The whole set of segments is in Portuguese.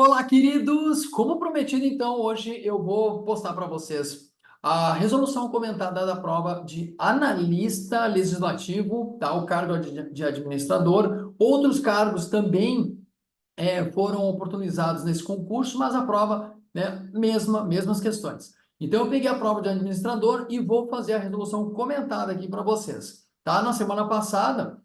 Olá, queridos! Como prometido, então, hoje eu vou postar para vocês a resolução comentada da prova de analista legislativo, tá? O cargo de administrador. Outros cargos também foram oportunizados nesse concurso, mas a prova, né, mesmas questões. Então, eu peguei a prova de administrador e vou fazer a resolução comentada aqui para vocês, tá? Na semana passada,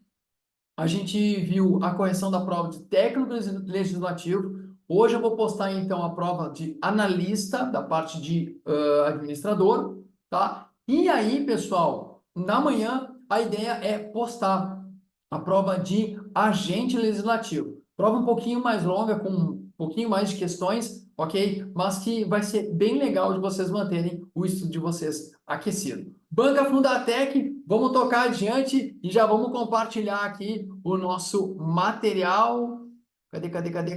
a gente viu a correção da prova de técnico legislativo. Hoje eu vou postar então a prova de analista, da parte de administrador, tá? E aí, pessoal, na manhã a ideia é postar a prova de agente legislativo. Prova um pouquinho mais longa, com um pouquinho mais de questões, ok? Mas que vai ser bem legal de vocês manterem o estudo de vocês aquecido. Banca Fundatec, vamos tocar adiante e já vamos compartilhar aqui o nosso material.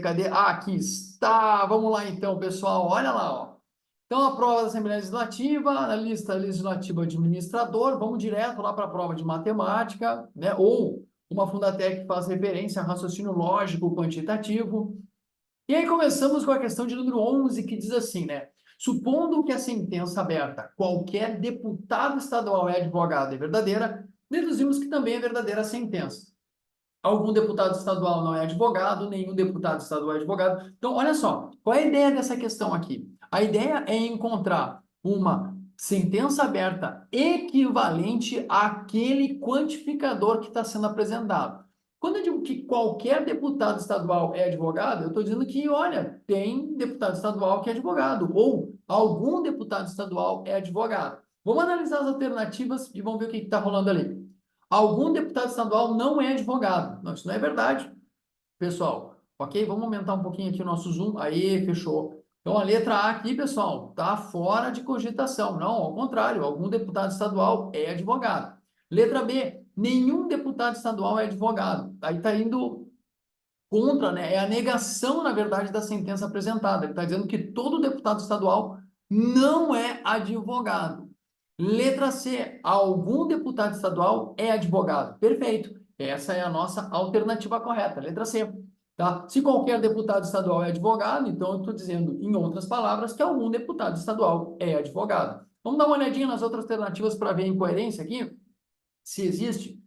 Cadê? Ah, aqui está. Vamos lá então, pessoal. Olha lá, ó. Então, a prova da Assembleia Legislativa, analista legislativo administrador, vamos direto lá para a prova de matemática, né? Ou uma Fundatec que faz referência a raciocínio lógico quantitativo. E aí começamos com a questão de número 11, que diz assim, né? Supondo que a sentença aberta, qualquer deputado estadual é advogado, é verdadeira, deduzimos que também é verdadeira a sentença. Algum deputado estadual não é advogado, nenhum deputado estadual é advogado. Então, olha só, qual é a ideia dessa questão aqui? A ideia é encontrar uma sentença aberta equivalente àquele quantificador que está sendo apresentado. Quando eu digo que qualquer deputado estadual é advogado, eu estou dizendo que, olha, tem deputado estadual que é advogado, ou algum deputado estadual é advogado. Vamos analisar as alternativas e vamos ver o que está rolando ali. Algum deputado estadual não é advogado. Não, isso não é verdade, pessoal. Ok? Vamos aumentar um pouquinho aqui o nosso zoom. Aí, fechou. Então, a letra A aqui, pessoal, está fora de cogitação. Não, ao contrário, algum deputado estadual é advogado. Letra B, nenhum deputado estadual é advogado. Aí está indo contra, né? É a negação, na verdade, da sentença apresentada. Ele está dizendo que todo deputado estadual não é advogado. Letra C, algum deputado estadual é advogado. Perfeito. Essa é a nossa alternativa correta, letra C. Tá? Se qualquer deputado estadual é advogado, então eu estou dizendo, em outras palavras, que algum deputado estadual é advogado. Vamos dar uma olhadinha nas outras alternativas para ver a incoerência aqui? Se existe.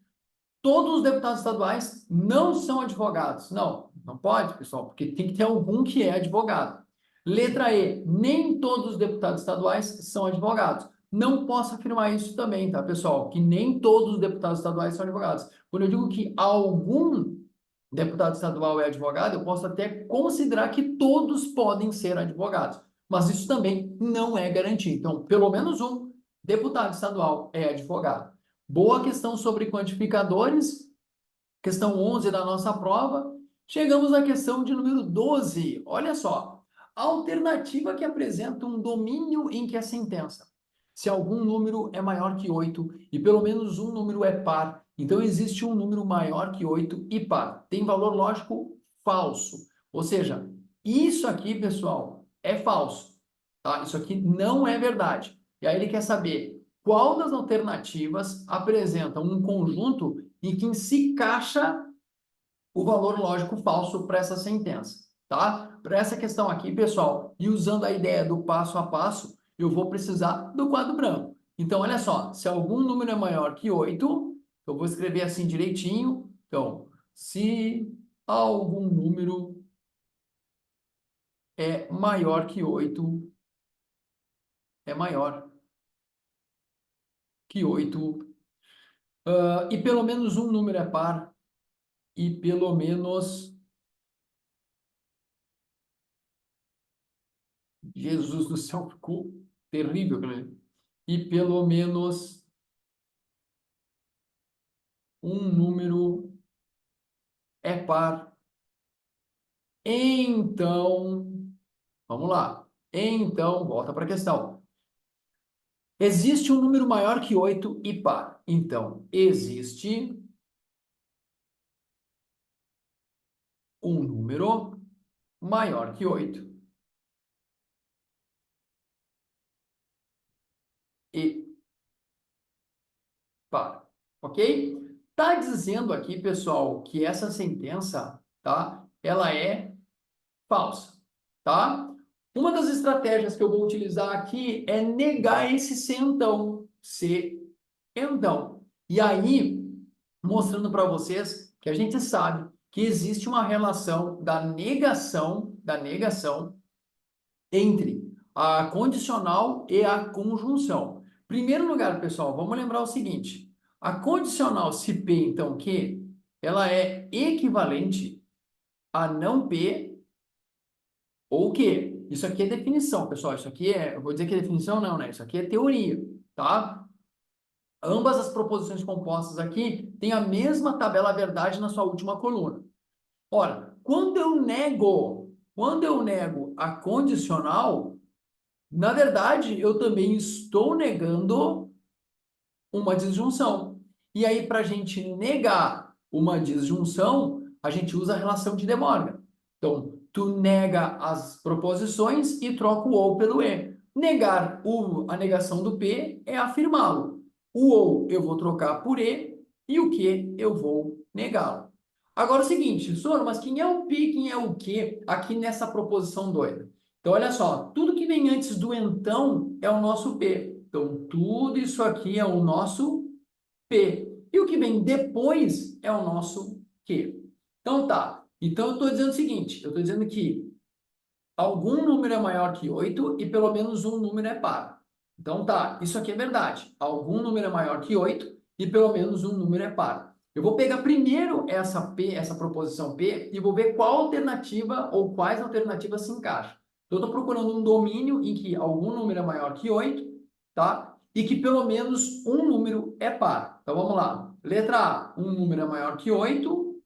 Todos os deputados estaduais não são advogados. Não, não pode, pessoal, porque tem que ter algum que é advogado. Letra E, nem todos os deputados estaduais são advogados. Não posso afirmar isso também, tá, pessoal? Que nem todos os deputados estaduais são advogados. Quando eu digo que algum deputado estadual é advogado, eu posso até considerar que todos podem ser advogados. Mas isso também não é garantia. Então, pelo menos um deputado estadual é advogado. Boa questão sobre quantificadores, questão 11 da nossa prova. Chegamos à questão de número 12. Olha só, a alternativa que apresenta um domínio em que a sentença, se algum número é maior que 8 e pelo menos um número é par, então existe um número maior que 8 e par. Tem valor lógico falso. Ou seja, isso aqui, pessoal, é falso. Tá? Isso aqui não é verdade. E aí ele quer saber qual das alternativas apresenta um conjunto em que se encaixa o valor lógico falso para essa sentença, tá? Para essa questão aqui, pessoal, e usando a ideia do passo a passo, eu vou precisar do quadro branco. Então, olha só, se algum número é maior que 8, eu vou escrever assim direitinho. Então, se algum número é maior que 8, é maior que 8, e pelo menos um número é par, e pelo menos, Jesus do céu, ficou terrível, né? E pelo menos um número é par. Então, vamos lá. Então, volta para a questão. Existe um número maior que 8 e par. Então, existe um número maior que 8 e par. Ok? Tá dizendo aqui, pessoal, que essa sentença, tá? Ela é falsa. tá? Uma das estratégias que eu vou utilizar aqui é negar esse se então. Se então. E aí, mostrando para vocês que a gente sabe que existe uma relação da negação entre a condicional e a conjunção. Primeiro lugar, pessoal, vamos lembrar o seguinte: a condicional se P, então, que ela é equivalente a não P ou Q. Isso aqui é definição, pessoal. Isso aqui eu vou dizer que é definição não, né? Isso aqui é teoria, tá? Ambas as proposições compostas aqui têm a mesma tabela verdade na sua última coluna. Ora, quando eu nego a condicional, na verdade, eu também estou negando uma disjunção. E aí, para a gente negar uma disjunção, a gente usa a relação de De Morgan. Então, tu nega as proposições e troca o ou pelo e. Negar a negação do P é afirmá-lo. O ou eu vou trocar por e o que eu vou negá-lo. Agora é o seguinte, Soro, mas quem é o P, quem é o que aqui nessa proposição doida? Então, olha só, tudo que vem antes do então é o nosso P. Então, tudo isso aqui é o nosso P. E o que vem depois é o nosso Q. Então, tá. Então, eu estou dizendo o seguinte, eu estou dizendo que algum número é maior que 8 e pelo menos um número é par. Então, tá. Isso aqui é verdade. Algum número é maior que 8 e pelo menos um número é par. Eu vou pegar primeiro essa P, essa proposição P, e vou ver qual alternativa ou quais alternativas se encaixam. Então, eu estou procurando um domínio em que algum número é maior que 8, tá? E que pelo menos um número é par. Então, vamos lá. Letra A, um número é maior que 8,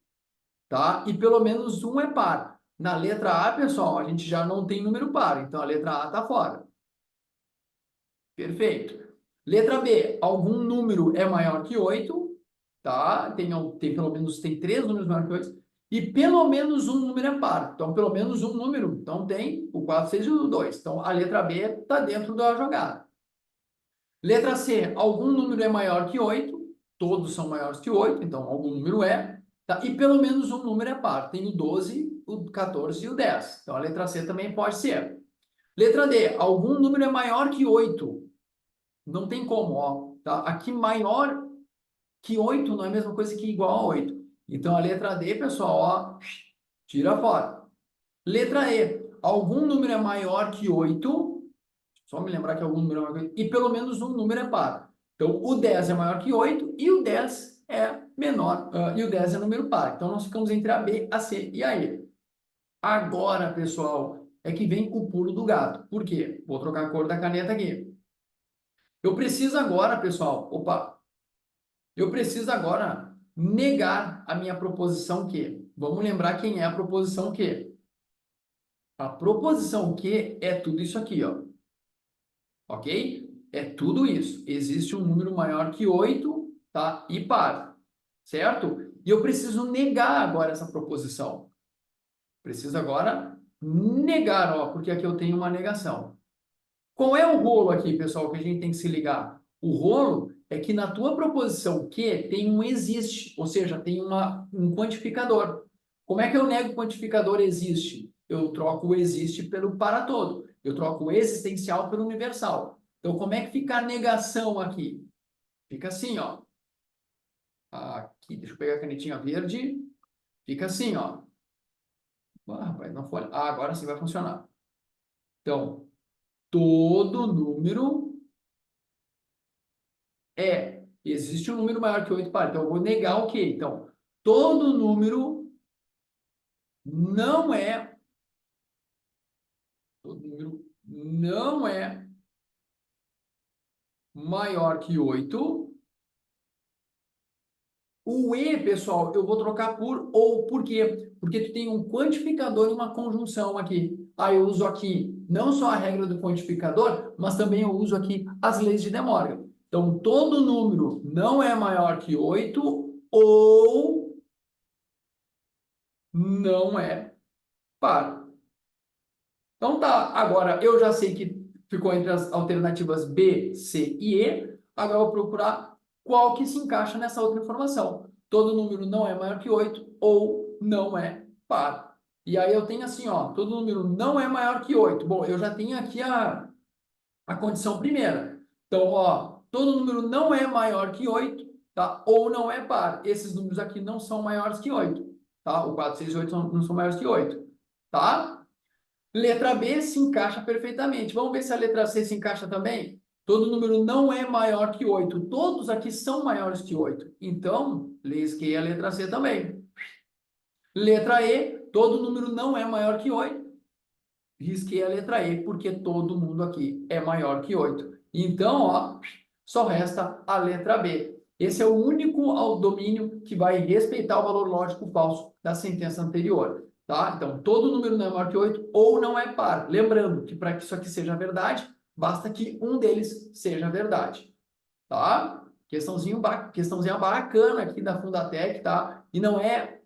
tá? E pelo menos um é par. Na letra A, pessoal, a gente já não tem número par, então a letra A está fora. Perfeito. Letra B, algum número é maior que 8, tá? Tem pelo menos tem três números maiores que 8, e pelo menos um número é par. Então, pelo menos um número. Então, tem o 4, 6 e o 2. Então, a letra B está dentro da jogada. Letra C, algum número é maior que 8, todos são maiores que 8, então algum número é, tá? E pelo menos um número é par, tem o 12, o 14 e o 10. Então a letra C também pode ser. Letra D, algum número é maior que 8, não tem como, ó, tá? Aqui maior que 8 não é a mesma coisa que igual a 8. Então a letra D, pessoal, ó, tira fora. Letra E, algum número é maior que 8, só me lembrar que algum número é maior que 8, e pelo menos um número é par. Então, o 10 é maior que 8 e o 10 é menor, e o 10 é número par. Então, nós ficamos entre a B, a C e a E. Agora, pessoal, é que vem o pulo do gato. Por quê? Vou trocar a cor da caneta aqui. Eu preciso agora, pessoal, eu preciso agora negar a minha proposição Q. Vamos lembrar quem é a proposição Q. A proposição Q é tudo isso aqui, ó. Ok? É tudo isso. Existe um número maior que 8, tá? E par, certo? E eu preciso negar agora essa proposição. Preciso agora negar, ó, porque aqui eu tenho uma negação. Qual é o rolo aqui, pessoal, que a gente tem que se ligar? O rolo é que na tua proposição Q tem um existe, ou seja, tem um quantificador. Como é que eu nego o quantificador existe? Eu troco o existe pelo para todo. Eu troco o existencial pelo universal. Então, como é que fica a negação aqui? Fica assim, ó. Aqui, deixa eu pegar a canetinha verde. Fica assim, ó. Ah, rapaz, não foi. Ah, agora sim vai funcionar. Então, todo número existe um número maior que 8 par. Então, eu vou negar o quê? Então, todo número não é, todo número não é maior que 8. O e, pessoal, eu vou trocar por ou. Por quê? Porque tu tem um quantificador e uma conjunção aqui. Aí eu uso aqui não só a regra do quantificador, mas também eu uso aqui as leis de De Morgan. Então, todo número não é maior que 8 ou não é par. Então tá, agora eu já sei que ficou entre as alternativas B, C e E. Agora eu vou procurar qual que se encaixa nessa outra informação. Todo número não é maior que 8 ou não é par. E aí eu tenho assim, ó, todo número não é maior que 8. Bom, eu já tenho aqui a condição primeira. Então, ó, todo número não é maior que 8, tá? Ou não é par. Esses números aqui não são maiores que 8, tá? O 4, 6 e 8 não são maiores que 8, tá? Letra B se encaixa perfeitamente. Vamos ver se a letra C se encaixa também? Todo número não é maior que 8. Todos aqui são maiores que 8. Então, risquei a letra C também. Letra E, todo número não é maior que 8. Risquei a letra E, porque todo mundo aqui é maior que 8. Então, ó, só resta a letra B. Esse é o único domínio que vai respeitar o valor lógico falso da sentença anterior, tá? Então, todo número não é maior que 8 ou não é par. Lembrando que para que isso aqui seja verdade, basta que um deles seja verdade, tá? Questãozinha bacana aqui da Fundatec, tá? E não é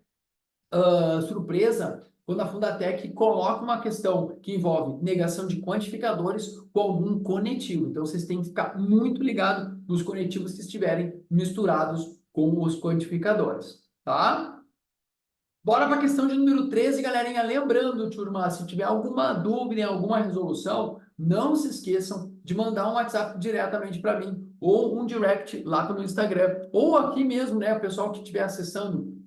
surpresa quando a Fundatec coloca uma questão que envolve negação de quantificadores com algum conectivo. Então, vocês têm que ficar muito ligados nos conectivos que estiverem misturados com os quantificadores, tá? Bora para a questão de número 13, galerinha. Lembrando, turma, se tiver alguma dúvida em alguma resolução, não se esqueçam de mandar um WhatsApp diretamente para mim, ou um direct lá pelo Instagram, ou aqui mesmo, né, o pessoal que estiver acessando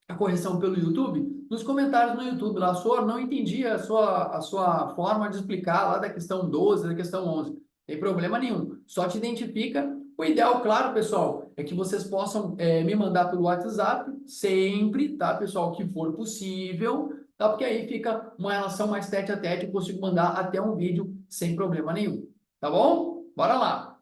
a correção pelo YouTube, nos comentários no YouTube lá, Sor, não entendi a sua forma de explicar lá da questão 12, da questão 11. Tem problema nenhum, só te identifica. O ideal, claro, pessoal, é que vocês possam me mandar pelo WhatsApp, sempre, tá, pessoal, que for possível, tá, porque aí fica uma relação mais tete a tete, eu consigo mandar até um vídeo sem problema nenhum, tá bom? Bora lá!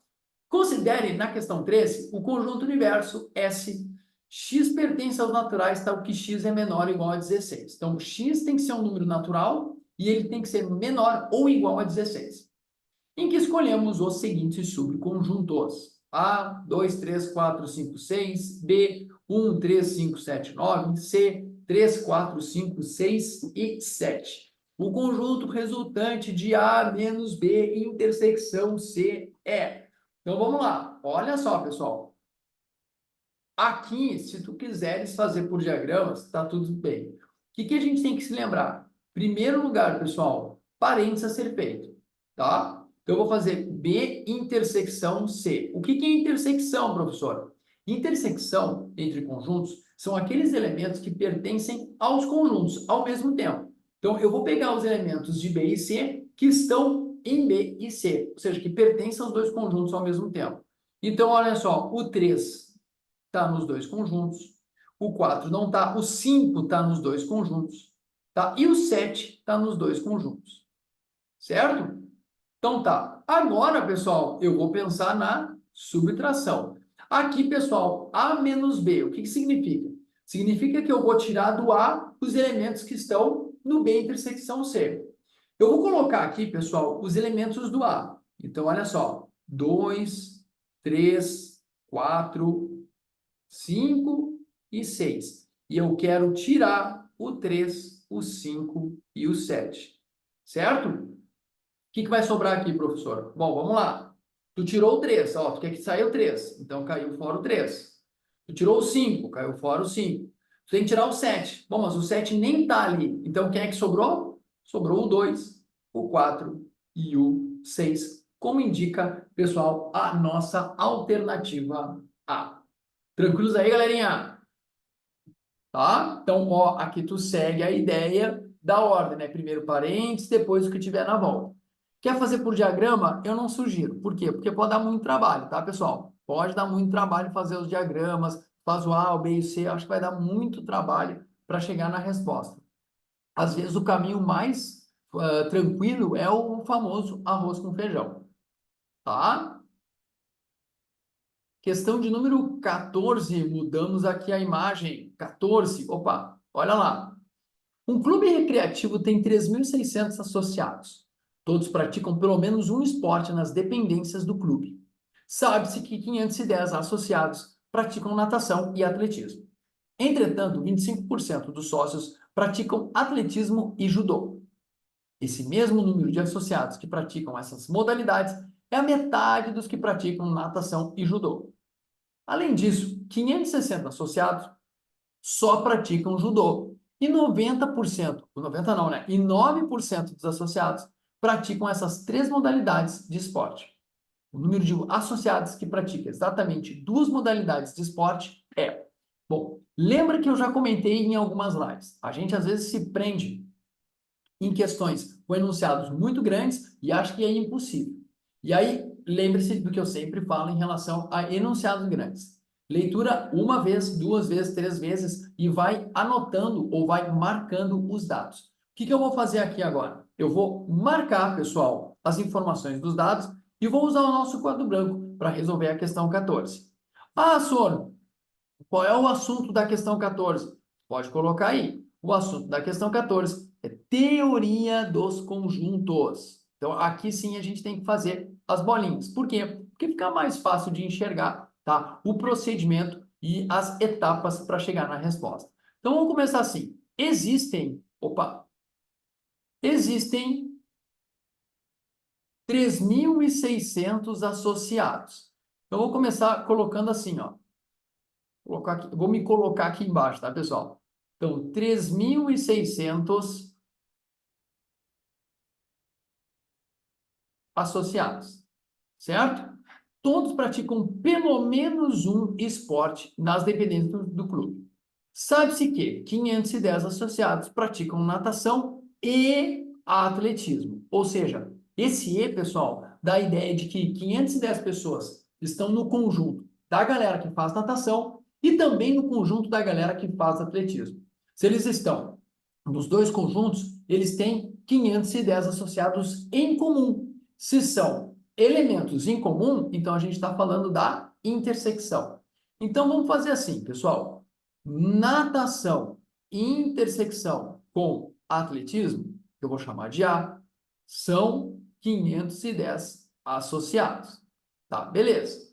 Considere, na questão 13, o conjunto universo S. X pertence aos naturais, tal que x é menor ou igual a 16. Então, x tem que ser um número natural e ele tem que ser menor ou igual a 16. Em que escolhemos os seguintes subconjuntos. A, 2, 3, 4, 5, 6. B, 1, 3, 5, 7, 9. C, 3, 4, 5, 6 e 7. O conjunto resultante de A menos B intersecção C é. Então, vamos lá. Olha só, pessoal. Aqui, se tu quiseres fazer por diagramas, está tudo bem. O que a gente tem que se lembrar? Primeiro lugar, pessoal, parênteses a ser feito, tá? Então, eu vou fazer B intersecção C. O que é intersecção, professor? Intersecção entre conjuntos são aqueles elementos que pertencem aos conjuntos ao mesmo tempo. Então, eu vou pegar os elementos de B e C que estão em B e C, ou seja, que pertencem aos dois conjuntos ao mesmo tempo. Então, olha só, o 3 está nos dois conjuntos, o 4 não está, o 5 está nos dois conjuntos, tá? E o 7 está nos dois conjuntos, certo? Então tá. Agora, pessoal, eu vou pensar na subtração. Aqui, pessoal, A menos B, o que significa? Significa que eu vou tirar do A os elementos que estão no B intersecção C. Eu vou colocar aqui, pessoal, os elementos do A. Então, olha só, 2, 3, 4, 5 e 6. E eu quero tirar o 3, o 5 e o 7. Certo? O que vai sobrar aqui, professor? Bom, vamos lá. Tu tirou o 3, ó, tu quer que saia o 3, então caiu fora o 3. Tu tirou o 5, caiu fora o 5. Tu tem que tirar o 7. Bom, mas o 7 nem tá ali. Então, quem é que sobrou? Sobrou o 2, o 4 e o 6. Como indica, pessoal, a nossa alternativa A. Tranquilos aí, galerinha? Tá? Então, ó, aqui tu segue a ideia da ordem, né? Primeiro parênteses, depois o que tiver na volta. Quer fazer por diagrama? Eu não sugiro. Por quê? Porque pode dar muito trabalho, tá, pessoal? Pode dar muito trabalho fazer os diagramas, faz o A, o B e o C, acho que vai dar muito trabalho para chegar na resposta. Às vezes o caminho mais tranquilo é o famoso arroz com feijão, tá? Questão de número 14, mudamos aqui a imagem. 14, opa, olha lá. Um clube recreativo tem 3.600 associados. Todos praticam pelo menos um esporte nas dependências do clube. Sabe-se que 510 associados praticam natação e atletismo. Entretanto, 25% dos sócios praticam atletismo e judô. Esse mesmo número de associados que praticam essas modalidades é a metade dos que praticam natação e judô. Além disso, 560 associados só praticam judô E 90%, 90 não, né? E 9% dos associados praticam essas três modalidades de esporte. O número de associados que pratica exatamente duas modalidades de esporte é... Bom, lembra que eu já comentei em algumas lives. A gente às vezes se prende em questões com enunciados muito grandes e acha que é impossível. E aí, lembre-se do que eu sempre falo em relação a enunciados grandes. Leitura uma vez, duas vezes, três vezes e vai anotando ou vai marcando os dados. O que eu vou fazer aqui agora? Eu vou marcar, pessoal, as informações dos dados e vou usar o nosso quadro branco para resolver a questão 14. Ah, Sono, qual é o assunto da questão 14? Pode colocar aí. O assunto da questão 14 é teoria dos conjuntos. Então, aqui sim a gente tem que fazer as bolinhas. Por quê? Porque fica mais fácil de enxergar, tá? O procedimento e as etapas para chegar na resposta. Então, vamos começar assim. Existem 3.600 associados. Eu vou começar colocando assim, ó. Vou me colocar aqui embaixo, tá, pessoal? Então, 3.600 associados, certo? Todos praticam pelo menos um esporte nas dependências do clube. Sabe-se que 510 associados praticam natação e atletismo. Ou seja, esse E, pessoal, dá a ideia de que 510 pessoas estão no conjunto da galera que faz natação e também no conjunto da galera que faz atletismo. Se eles estão nos dois conjuntos, eles têm 510 associados em comum. Se são elementos em comum, então a gente está falando da intersecção. Então vamos fazer assim, pessoal. Natação, intersecção com atletismo, que eu vou chamar de A, são 510 associados. Tá, beleza.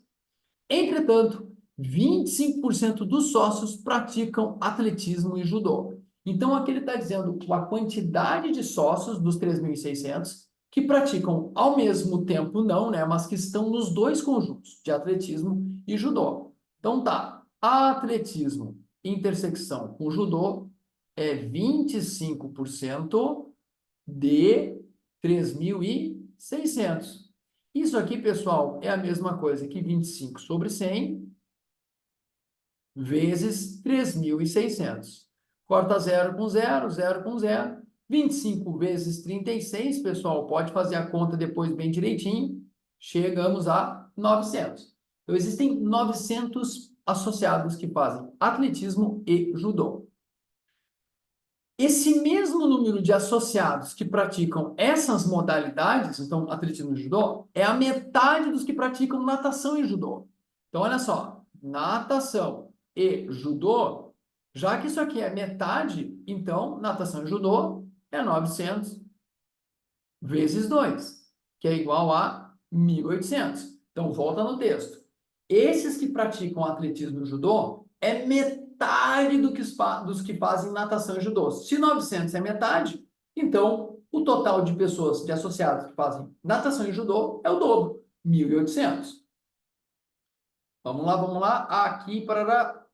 Entretanto, 25% dos sócios praticam atletismo e judô. Então, aqui ele está dizendo a quantidade de sócios dos 3.600 que praticam ao mesmo tempo, não, né? Mas que estão nos dois conjuntos, de atletismo e judô. Então, tá. Atletismo, intersecção com judô, é 25% de 3.600. Isso aqui, pessoal, é a mesma coisa que 25 sobre 100 vezes 3.600. Corta zero com zero, zero com zero. 25 vezes 36, pessoal, pode fazer a conta depois bem direitinho. Chegamos a 900. Então, existem 900 associados que fazem atletismo e judô. Esse mesmo número de associados que praticam essas modalidades, então atletismo e judô, é a metade dos que praticam natação e judô. Então, olha só, natação e judô, já que isso aqui é metade, então natação e judô é 900 vezes 2, que é igual a 1.800. Então, volta no texto. Esses que praticam atletismo e judô é metade dos que fazem natação e judô. Se 900 é metade, então o total de pessoas, de associados que fazem natação e judô é o dobro, 1.800. Vamos lá. Aqui, para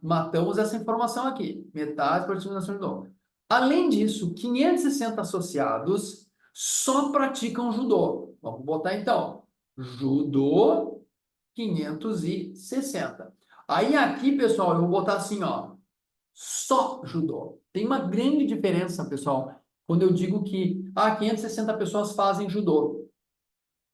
matamos essa informação aqui. Metade para natação e judô. Além disso, 560 associados só praticam judô. Vamos botar então. Judô 560. Aí aqui, pessoal, eu vou botar assim, ó, só judô. Tem uma grande diferença, pessoal, quando eu digo que 560 pessoas fazem judô.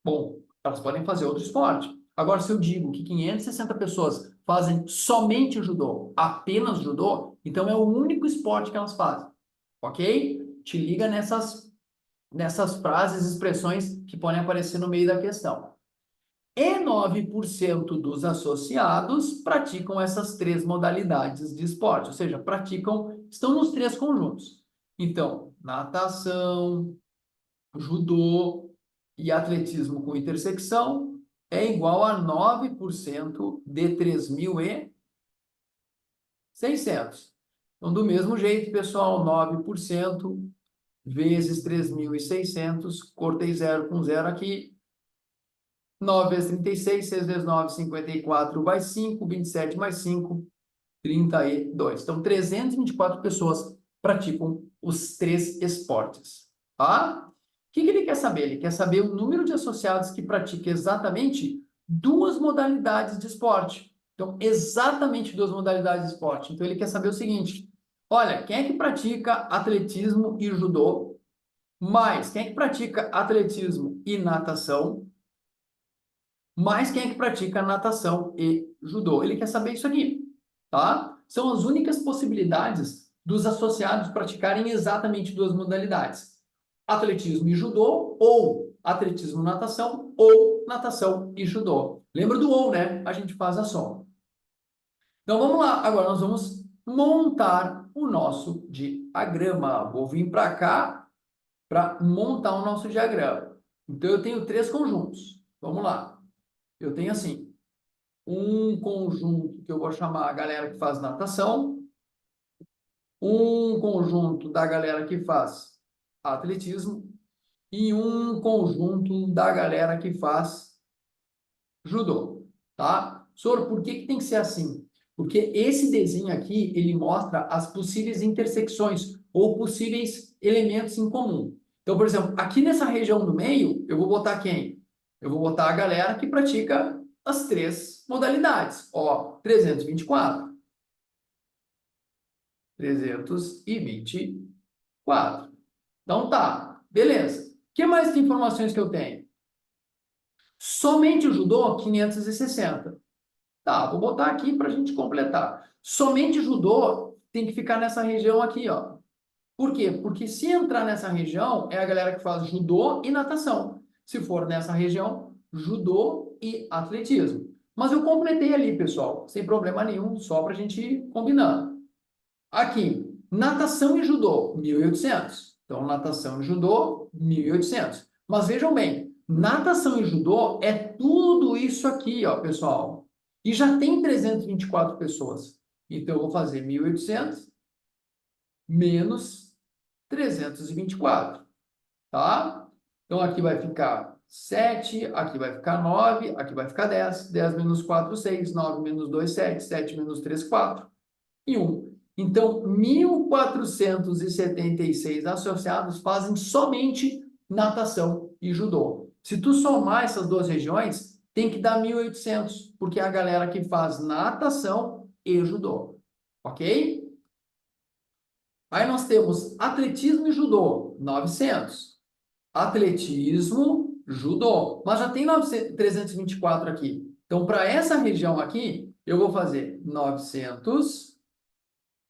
Bom, elas podem fazer outro esporte. Agora, se eu digo que 560 pessoas fazem somente judô, apenas judô, então é o único esporte que elas fazem. Ok? Te liga nessas frases, expressões que podem aparecer no meio da questão. E 9% dos associados praticam essas três modalidades de esporte, ou seja, estão nos três conjuntos. Então, natação, judô e atletismo com intersecção é igual a 9% de 3.600. Então, do mesmo jeito, pessoal, 9% vezes 3.600, cortei zero com zero aqui, 9 vezes 36, 6 vezes 9, 54, vai 5, 27 mais 5, 32. Então, 324 pessoas praticam os 3 esportes, tá? O que ele quer saber? Ele quer saber o número de associados que praticam exatamente 2 modalidades de esporte. Então, exatamente 2 modalidades de esporte. Então, ele quer saber o seguinte, olha, quem é que pratica atletismo e judô? Mais, quem é que pratica atletismo e natação? Mais quem é que pratica natação e judô? Ele quer saber isso aqui, tá? São as únicas possibilidades dos associados praticarem exatamente 2 modalidades. Atletismo e judô, ou atletismo e natação, ou natação e judô. Lembra do ou, né? A gente faz a soma. Então vamos lá, agora nós vamos montar o nosso diagrama. Vou vir para cá para montar o nosso diagrama. Então eu tenho 3 conjuntos. Vamos lá. Eu tenho assim, um conjunto que eu vou chamar a galera que faz natação, um conjunto da galera que faz atletismo e um conjunto da galera que faz judô, tá? Sor, por que tem que ser assim? Porque esse desenho aqui, ele mostra as possíveis intersecções ou possíveis elementos em comum. Então, por exemplo, aqui nessa região do meio, eu vou botar quem? Eu vou botar a galera que pratica as 3 modalidades. Ó, 324. 324. Então tá, beleza. O que mais de informações que eu tenho? Somente o judô, 560. Tá, vou botar aqui para a gente completar. Somente judô tem que ficar nessa região aqui, ó. Por quê? Porque se entrar nessa região, é a galera que faz judô e natação. Se for nessa região, judô e atletismo. Mas eu completei ali, pessoal, sem problema nenhum, só para a gente ir combinando. Aqui, natação e judô, 1.800. Então, natação e judô, 1.800. Mas vejam bem, natação e judô é tudo isso aqui, ó, pessoal. E já tem 324 pessoas. Então, eu vou fazer 1.800 menos 324, tá? Então, aqui vai ficar 7, aqui vai ficar 9, aqui vai ficar 10. 10 menos 4, 6. 9 menos 2, 7. 7 menos 3, 4. E 1. Então, 1.476 associados fazem somente natação e judô. Se tu somar essas 2 regiões, tem que dar 1.800, porque é a galera que faz natação e judô. Ok? Aí nós temos atletismo e judô, 900. Atletismo, judô. Mas já tem 324 aqui. Então, para essa região aqui, eu vou fazer 900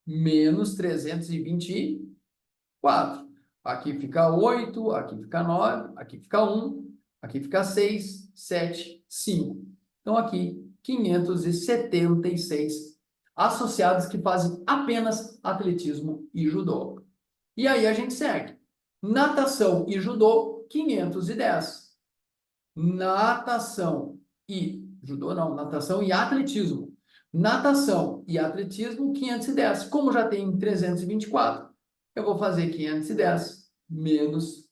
menos 324. Aqui fica 8, aqui fica 9, aqui fica 1, aqui fica 6, 7, 5. Então, aqui, 576 associados que fazem apenas atletismo e judô. E aí a gente segue. Natação e judô, 510. Natação e judô não, natação e atletismo. Natação e atletismo, 510. Como já tem 324, eu vou fazer 510 menos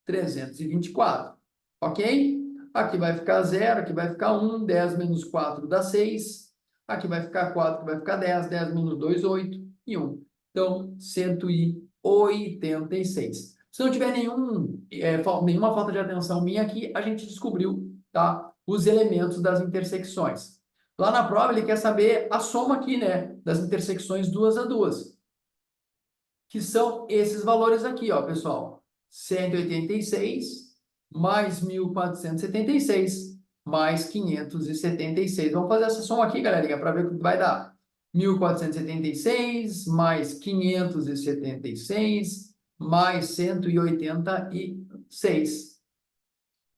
324. Ok? Aqui vai ficar 0, aqui vai ficar 1. 10 menos 4 dá 6. Aqui vai ficar 4, aqui vai ficar 10. 10 menos 2, 8 e 1. Então, 186. Se não tiver nenhuma falta de atenção minha aqui, a gente descobriu, tá, os elementos das intersecções. Lá na prova, ele quer saber a soma aqui, né, das intersecções 2 a 2, que são esses valores aqui, ó, pessoal. 186 mais 1.476 mais 576. Vamos fazer essa soma aqui, galerinha, para ver o que vai dar. 1.476 mais 576 mais 186.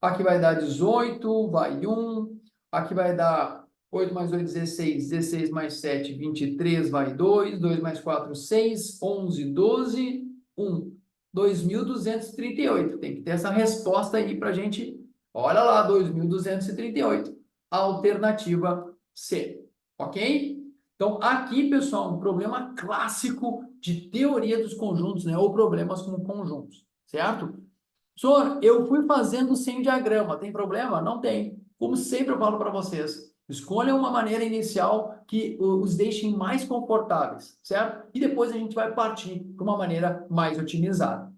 Aqui vai dar 18, vai 1. Aqui vai dar 8 mais 8, 16. 16 mais 7, 23, vai 2. 2 mais 4, 6. 11, 12, 1. 2.238. Tem que ter essa resposta aí para a gente. Olha lá, 2.238. Alternativa C. Ok? Então, aqui, pessoal, um problema clássico de teoria dos conjuntos, né? Ou problemas com conjuntos, certo? Senhor, eu fui fazendo sem diagrama, tem problema? Não tem. Como sempre eu falo para vocês, Escolha uma maneira inicial que os deixe mais confortáveis, certo? E depois a gente vai partir para uma maneira mais otimizada.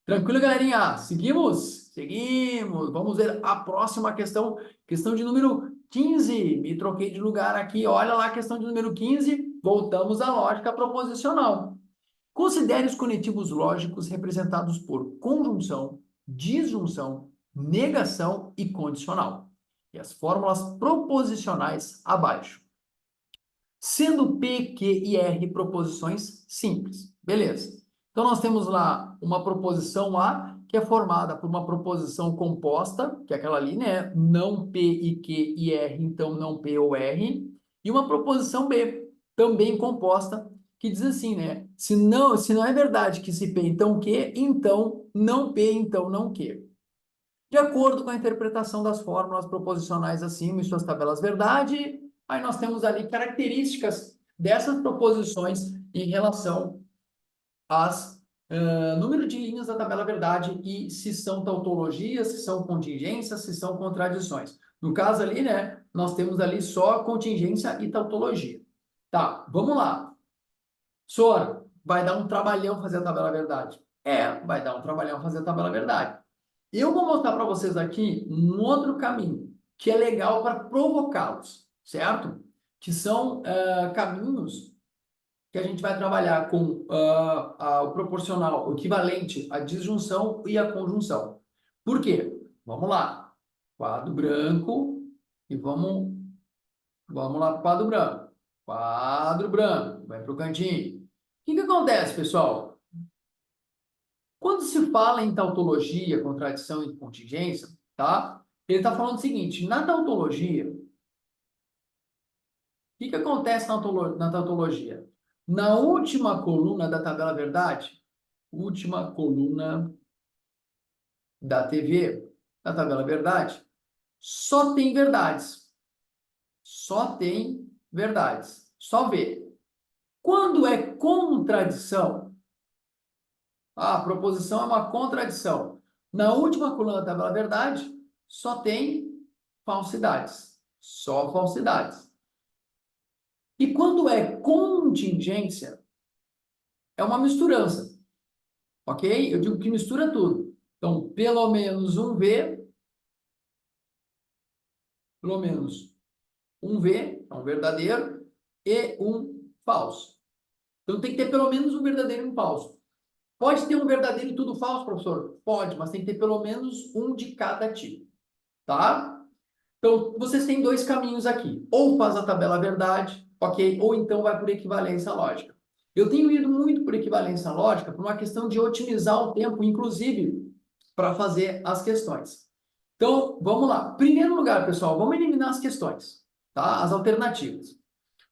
Tranquilo, galerinha? Seguimos? Seguimos. Vamos ver a próxima questão, questão de número 15. Me troquei de lugar aqui. Olha lá a questão de número 15. Voltamos à lógica proposicional. Considere os conectivos lógicos representados por conjunção, disjunção, negação e condicional. E as fórmulas proposicionais abaixo. Sendo P, Q e R proposições simples. Beleza. Então, nós temos lá uma proposição A, que é formada por uma proposição composta, que é aquela ali, né? Não P e Q e R, então não P ou R. E uma proposição B, também composta, que diz assim, né? Se não é verdade que se P, então Q, então não P, então não Q. De acordo com a interpretação das fórmulas proposicionais acima e suas tabelas verdade, aí nós temos ali características dessas proposições em relação às número de linhas da tabela verdade e se são tautologias, se são contingências, se são contradições. No caso ali, né, nós temos ali só contingência e tautologia. Tá, vamos lá. Sora, vai dar um trabalhão fazer a tabela verdade. Vai dar um trabalhão fazer a tabela verdade. Eu vou mostrar para vocês aqui um outro caminho que é legal para provocá-los, certo? Que são caminhos que a gente vai trabalhar com o proporcional, o equivalente, a disjunção e a conjunção. Por quê? Vamos lá. Quadro branco e vamos lá para o quadro branco. Quadro branco, vai para o cantinho. O que acontece, pessoal? Quando se fala em tautologia, contradição e contingência, tá? Ele está falando o seguinte: na tautologia, o que acontece na tautologia? Na última coluna da tabela verdade, última coluna da TV, da tabela verdade, só tem verdades. Só tem verdades. Só vê. Quando é contradição, a proposição é uma contradição. Na última coluna da tabela verdade, só tem falsidades. Só falsidades. E quando é contingência, é uma misturança. Ok? Eu digo que mistura tudo. Então, pelo menos um V, pelo menos um V, é um verdadeiro, e um falso. Então, tem que ter pelo menos um verdadeiro e um falso. Pode ter um verdadeiro e tudo falso, professor? Pode, mas tem que ter pelo menos um de cada tipo. Tá? Então, vocês têm dois caminhos aqui. Ou faz a tabela verdade, ok? Ou então vai por equivalência lógica. Eu tenho ido muito por equivalência lógica por uma questão de otimizar o tempo, inclusive, para fazer as questões. Então, vamos lá. Primeiro lugar, pessoal, vamos eliminar as questões, tá? As alternativas.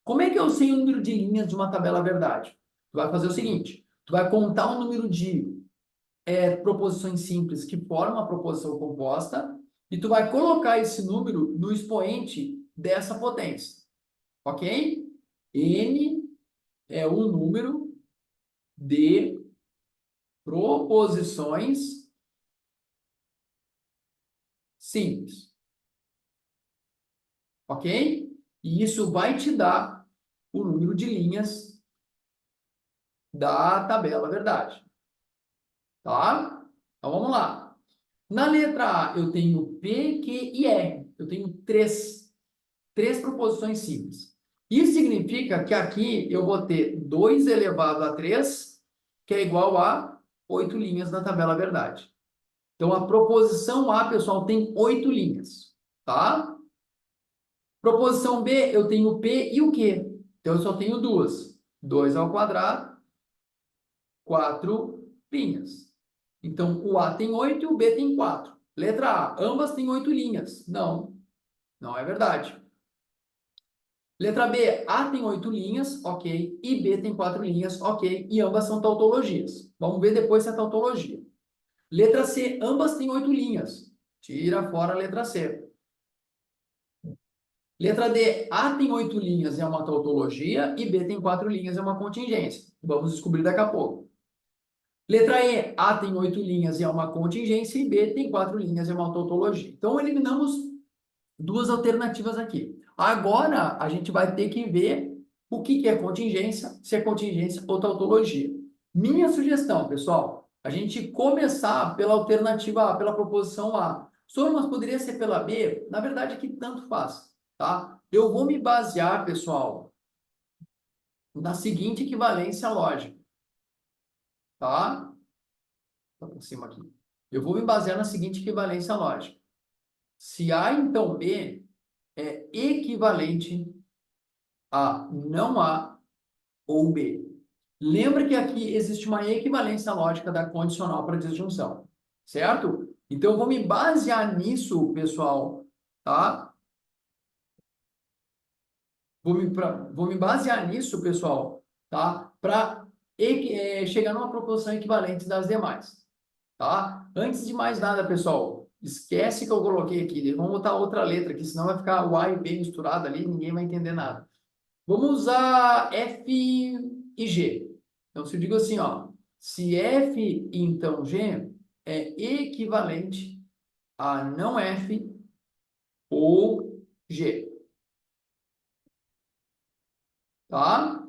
Como é que eu sei o número de linhas de uma tabela verdade? Tu vai fazer o seguinte, tu vai contar o número de proposições simples que formam a proposição composta e tu vai colocar esse número no expoente dessa potência, ok? N é o número de proposições simples, ok? E isso vai te dar o número de linhas da tabela verdade, tá? Então vamos lá. Na letra A eu tenho P, Q e R. Eu tenho três proposições simples. Isso significa que aqui eu vou ter 2 elevado a 3, que é igual a 8 linhas na tabela verdade. Então, a proposição A, pessoal, tem 8 linhas, tá? Proposição B, eu tenho o P e o Q. Então, eu só tenho duas. 2 ao quadrado, 4 linhas. Então, o A tem 8 e o B tem 4. Letra A, ambas têm 8 linhas. Não, não é verdade. Letra B, A tem 8 linhas, ok, e B tem 4 linhas, ok, e ambas são tautologias. Vamos ver depois se é tautologia. Letra C, ambas têm 8 linhas. Tira fora a letra C. Letra D, A tem 8 linhas, é uma tautologia, e B tem 4 linhas, é uma contingência. Vamos descobrir daqui a pouco. Letra E, A tem 8 linhas e é uma contingência, e B tem 4 linhas e é uma tautologia. Então, eliminamos duas alternativas aqui. Agora, a gente vai ter que ver o que que é contingência, se é contingência ou tautologia. Minha sugestão, pessoal, a gente começar pela alternativa A, pela proposição A. Senhor, mas poderia ser pela B? Na verdade, aqui tanto faz, tá? Eu vou me basear, pessoal, na seguinte equivalência lógica, tá? Tá por cima aqui. Eu vou me basear na seguinte equivalência lógica. Se A, então B é equivalente a não A ou B. Lembra que aqui existe uma equivalência lógica da condicional para disjunção, certo? Então, eu vou me basear nisso, pessoal, tá? Vou me basear nisso, pessoal, tá? Para chegar numa proporção equivalente das demais, tá? Antes de mais nada, pessoal, esquece que eu coloquei aqui. Vamos botar outra letra aqui, senão vai ficar o A e B misturado ali, ninguém vai entender nada. Vamos usar F e G. Então, se eu digo assim, ó, se F, então G é equivalente a não F ou G, tá?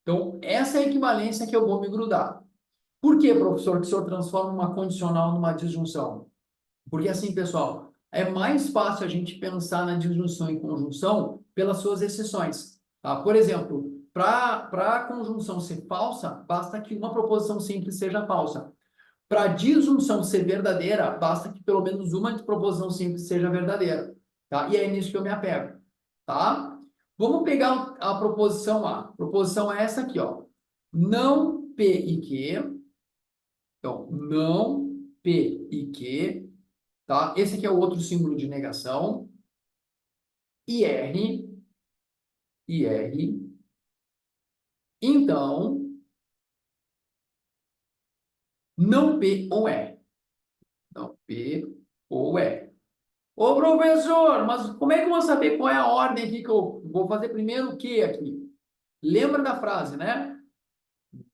Então, essa é a equivalência que eu vou me grudar. Por que, professor, que o senhor transforma uma condicional numa disjunção? Porque assim, pessoal, é mais fácil a gente pensar na disjunção e conjunção pelas suas exceções, tá? Por exemplo, para a conjunção ser falsa, basta que uma proposição simples seja falsa. Para a disjunção ser verdadeira, basta que pelo menos uma proposição simples seja verdadeira, tá? E é nisso que eu me apego, tá? Vamos pegar a proposição A. A proposição é essa aqui, ó. Não P e Q. Então, não P e Q, tá? Esse aqui é o outro símbolo de negação. IR, IR. Então, não P ou R. Não P ou R. Ô, professor, mas como é que eu vou saber qual é a ordem aqui que eu vou fazer primeiro o quê aqui? Lembra da frase, né?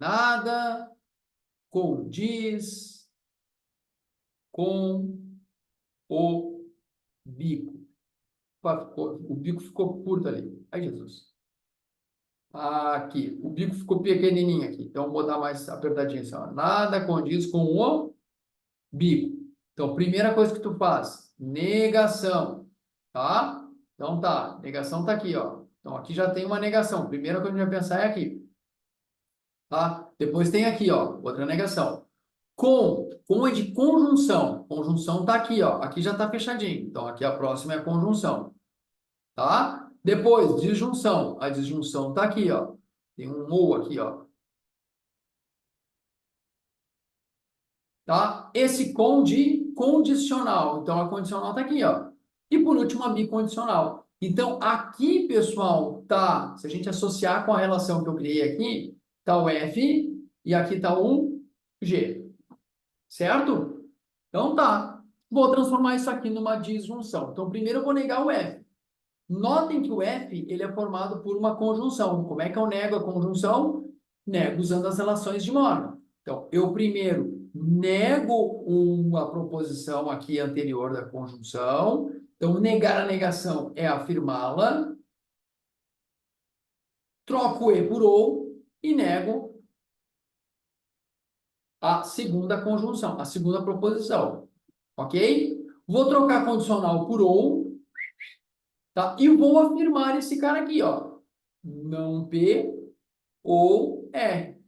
Nada condiz com o bico. O bico ficou curto ali. Ai, Jesus. Aqui, o bico ficou pequenininho aqui. Então, vou botar mais apertadinho assim, ó. Nada condiz com o bico. Então, primeira coisa que tu faz, negação, tá? Então, tá, negação tá aqui, ó. Então, aqui já tem uma negação. Primeira coisa que a gente vai pensar é aqui, tá? Depois tem aqui, ó, outra negação. Com é de conjunção. Conjunção tá aqui, ó. Aqui já tá fechadinho. Então, aqui a próxima é a conjunção, tá? Depois, disjunção. A disjunção tá aqui, ó. Tem um ou aqui, ó. Tá? Esse com de condicional. Então, a condicional está aqui, ó. E por último, a bicondicional. Então, aqui, pessoal, tá. Se a gente associar com a relação que eu criei aqui, tá o F e aqui tá o G. Certo? Então, tá. Vou transformar isso aqui numa disjunção. Então, primeiro eu vou negar o F. Notem que o F ele é formado por uma conjunção. Como é que eu nego a conjunção? Nego usando as relações de Morgan. Então, eu primeiro nego uma proposição aqui anterior da conjunção. Então, negar a negação é afirmá-la. Troco o E por OU e nego a segunda conjunção, a segunda proposição. Ok? Vou trocar condicional por OU, tá? E vou afirmar esse cara aqui, ó. Não P ou R.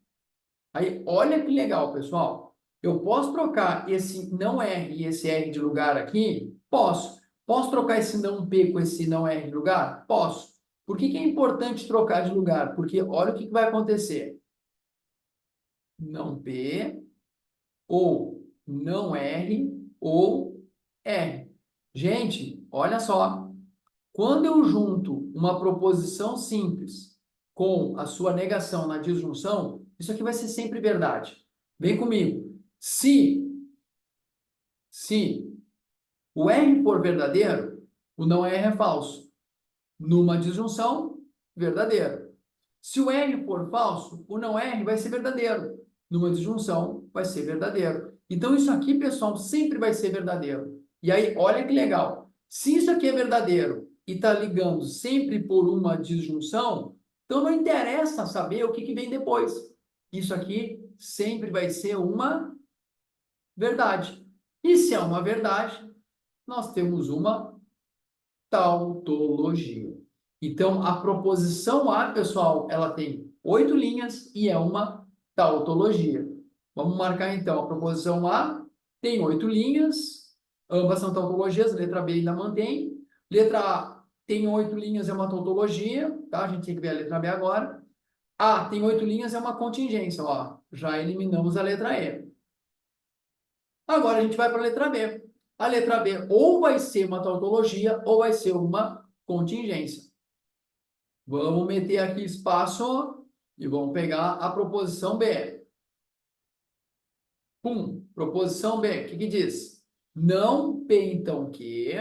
Aí, olha que legal, pessoal. Eu posso trocar esse não R e esse R de lugar aqui? Posso. Posso trocar esse não P com esse não R de lugar? Posso. Por que que é importante trocar de lugar? Porque olha o que que vai acontecer. Não P ou não R ou R. Gente, olha só. Quando eu junto uma proposição simples com a sua negação na disjunção, isso aqui vai ser sempre verdade. Vem comigo. Se o R for verdadeiro, o não R é falso. Numa disjunção, verdadeiro. Se o R for falso, o não R vai ser verdadeiro. Numa disjunção, vai ser verdadeiro. Então, isso aqui, pessoal, sempre vai ser verdadeiro. E aí, olha que legal. Se isso aqui é verdadeiro e está ligando sempre por uma disjunção, então não interessa saber o que vem depois. Isso aqui sempre vai ser uma verdade. E se é uma verdade, nós temos uma tautologia. Então, a proposição A, pessoal, ela tem 8 linhas e é uma tautologia. Vamos marcar, então, a proposição A tem 8 linhas, ambas são tautologias, letra B ainda mantém. Letra A tem 8 linhas, é uma tautologia, tá? A gente tem que ver a letra B agora. A tem 8 linhas, é uma contingência, ó. Já eliminamos a letra E. Agora a gente vai para a letra B. A letra B ou vai ser uma tautologia ou vai ser uma contingência. Vamos meter aqui espaço e vamos pegar a proposição B. Pum, proposição B. O que diz? Não P então que,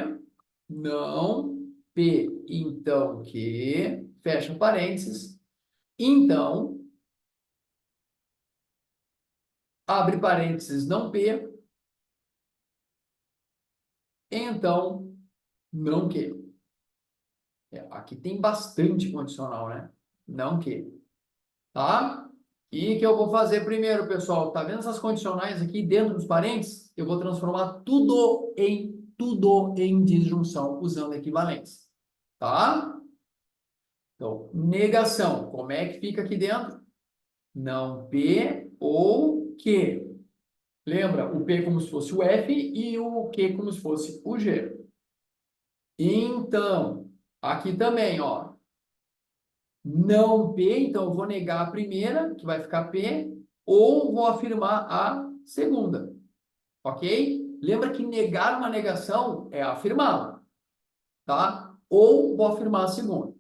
não P então que, fecha parênteses, então, abre parênteses, não P, então, não que. Aqui tem bastante condicional, né? Não que. Tá? E que eu vou fazer primeiro, pessoal? Tá vendo essas condicionais aqui dentro dos parênteses? Eu vou transformar tudo em disjunção usando equivalência. Tá? Então, negação. Como é que fica aqui dentro? Não P ou Q. Lembra? O P como se fosse o F e o Q como se fosse o G. Então, aqui também, ó. Não P, então eu vou negar a primeira, que vai ficar P, ou vou afirmar a segunda, ok? Lembra que negar uma negação é afirmá-la, tá? Ou vou afirmar a segunda.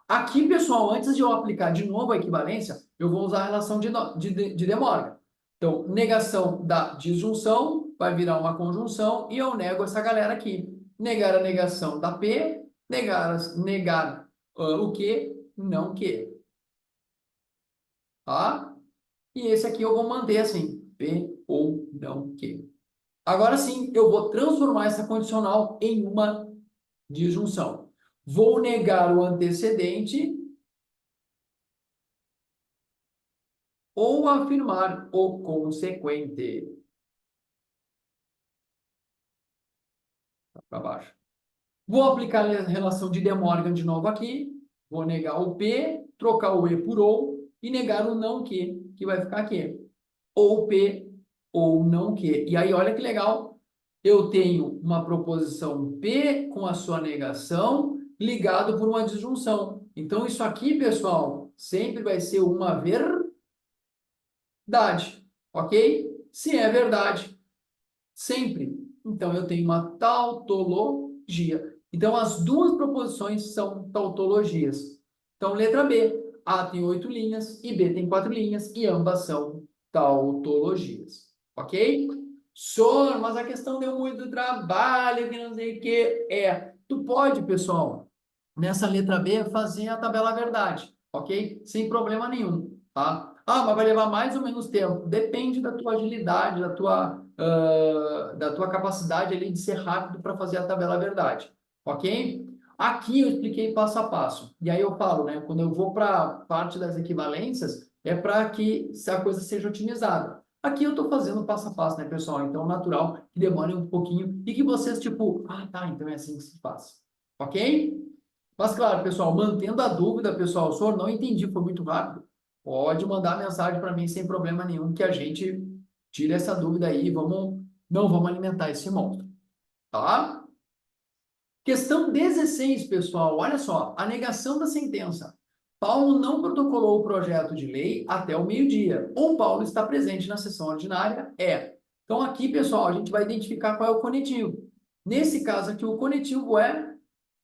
Aqui, pessoal, antes de eu aplicar de novo a equivalência, eu vou usar a relação de De Morgan. Então, negação da disjunção vai virar uma conjunção e eu nego essa galera aqui. Negar a negação da P, negar o que, não que. Tá? E esse aqui eu vou manter assim, P ou não que. Agora sim, eu vou transformar essa condicional em uma disjunção. Vou negar o antecedente ou afirmar o consequente. Tá para baixo. Vou aplicar a relação de De Morgan de novo aqui. Vou negar o P, trocar o E por ou e negar o não que vai ficar aqui. Ou P ou não que. E aí, olha que legal. Eu tenho uma proposição P com a sua negação ligado por uma disjunção. Então, isso aqui, pessoal, sempre vai ser uma verdade, ok? Se é verdade, sempre. Então, eu tenho uma tautologia. Então, as duas proposições são tautologias. Então, letra B. A tem 8 linhas e B tem 4 linhas e ambas são tautologias. Ok? Senhor, mas a questão deu muito trabalho, que não sei o que. Tu pode, pessoal, nessa letra B, fazer a tabela verdade, ok? Sem problema nenhum, tá? Ah, mas vai levar mais ou menos tempo. Depende da tua agilidade, da tua capacidade ali de ser rápido para fazer a tabela verdade, ok? Aqui eu expliquei passo a passo. E aí eu falo, né? Quando eu vou para a parte das equivalências, é para que a coisa seja otimizada. Aqui eu estou fazendo passo a passo, né, pessoal? Então, natural que demore um pouquinho e que vocês, tipo, ah, tá, então é assim que se faz. Ok? Mas, claro, pessoal, mantendo a dúvida, pessoal, senhor, não entendi, foi muito rápido. Pode mandar mensagem para mim sem problema nenhum, que a gente tira essa dúvida aí, não vamos alimentar esse monstro, tá? Questão 16, pessoal, olha só, a negação da sentença. Paulo não protocolou o projeto de lei até o meio-dia. Ou Paulo está presente na sessão ordinária? É. Então, aqui, pessoal, a gente vai identificar qual é o conectivo. Nesse caso aqui, o conectivo é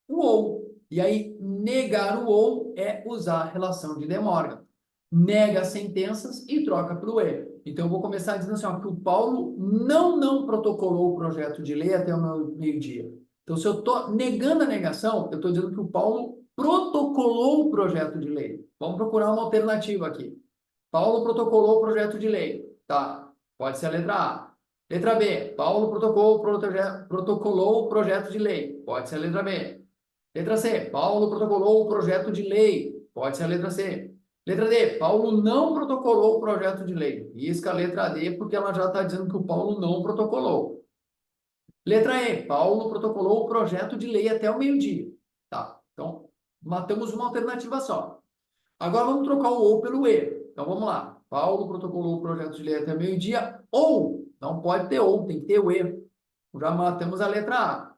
o ou. E aí, negar o ou é usar a relação de De Morgan. Nega as sentenças e troca pelo e. Então, eu vou começar dizendo assim, ó, que o Paulo não protocolou o projeto de lei até o meio-dia. Então, se eu estou negando a negação, eu estou dizendo que o Paulo protocolou o projeto de lei. Vamos procurar uma alternativa aqui. Paulo protocolou o projeto de lei. Tá, pode ser a letra A. Letra B. Paulo protocolou o projeto de lei. Pode ser a letra B. Letra C, Paulo protocolou o projeto de lei. Pode ser a letra C. Letra D, Paulo não protocolou o projeto de lei. Risca a letra D porque ela já está dizendo que o Paulo não protocolou. Letra E, Paulo protocolou o projeto de lei até o meio-dia. Tá, então matamos uma alternativa só. Agora vamos trocar o ou pelo e. Então vamos lá. Paulo protocolou o projeto de lei até meio-dia ou, não pode ter ou, tem que ter o e. Já matamos a letra A.